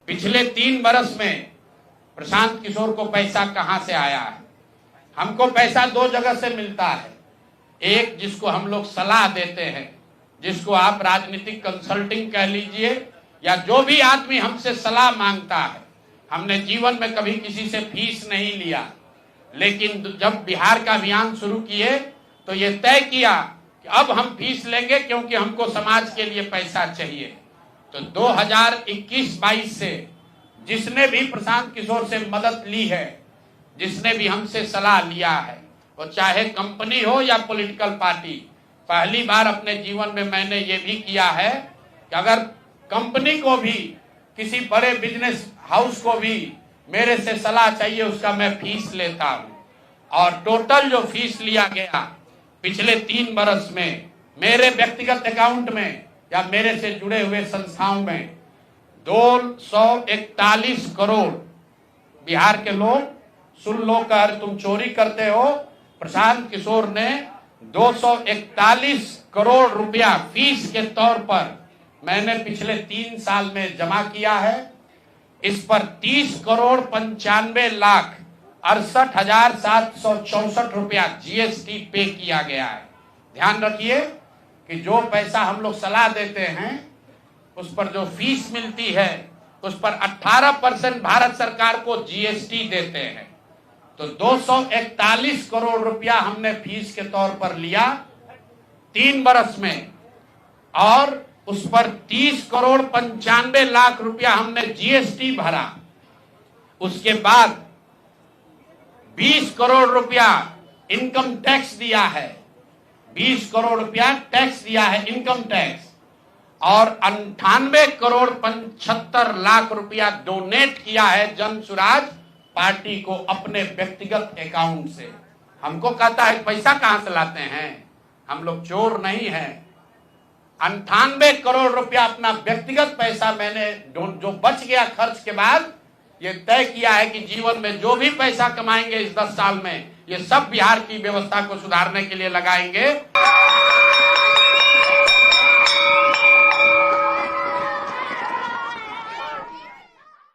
पिछले 3 बरस में प्रशांत किशोर को पैसा कहां से आया है? हमको पैसा 2 जगह से मिलता है। एक, जिसको हम लोग सलाह देते हैं, जिसको आप राजनीतिक कंसल्टिंग कह लीजिए, या जो भी आदमी हमसे सलाह मांगता है। हमने जीवन में कभी किसी से फीस नहीं लिया, लेकिन जब बिहार का अभियान शुरू किए तो ये तय किया कि अब हम फीस लेंगे, क्योंकि हमको समाज के लिए पैसा चाहिए। तो 2021-22 से जिसने भी प्रशांत किशोर से मदद ली है, जिसने भी हमसे सलाह लिया है, वो चाहे कंपनी हो या पॉलिटिकल पार्टी, पहली बार अपने जीवन में मैंने ये भी किया है कि अगर कंपनी को भी, किसी बड़े बिजनेस हाउस को भी मेरे से सलाह चाहिए, उसका मैं फीस लेता हूं। और टोटल जो फीस लिया गया पिछले 3 बरस में मेरे व्यक्तिगत अकाउंट में या मेरे से जुड़े हुए संस्थाओं में 241 करोड़। बिहार के लोग सुन लो, कर तुम चोरी करते हो, प्रशांत किशोर ने 241 करोड़ रुपया फीस के तौर पर मैंने पिछले 3 साल में जमा किया है। इस पर 30 करोड़ 95 लाख 68,764 रुपया जीएसटी पे किया गया है। ध्यान रखिए कि जो पैसा हम लोग सलाह देते हैं, उस पर जो फीस मिलती है, उस पर 18% भारत सरकार को जीएसटी देते हैं। तो 241 करोड़ रुपया हमने फीस के तौर पर लिया 3 बरस में, और उस पर 30 करोड़ 95 लाख रुपया हमने जीएसटी भरा। उसके बाद 20 करोड़ रुपया इनकम टैक्स दिया है, 20 करोड़ रुपया टैक्स दिया है, इनकम टैक्स, और 98 करोड़ 75 लाख रुपया डोनेट किया है जन सुराज पार्टी को अपने व्यक्तिगत अकाउंट से। हमको कहता है पैसा कहां से लाते हैं? हम लोग चोर नहीं हैं। 98 करोड़ रुपया अपना व्यक्तिगत पैसा मैंने, जो बच गया खर्च के बाद, ये तय किया है कि जीवन में जो भी पैसा कमाएंगे इस 10 साल में, ये सब बिहार की व्यवस्था को सुधारने के लिए लगाएंगे।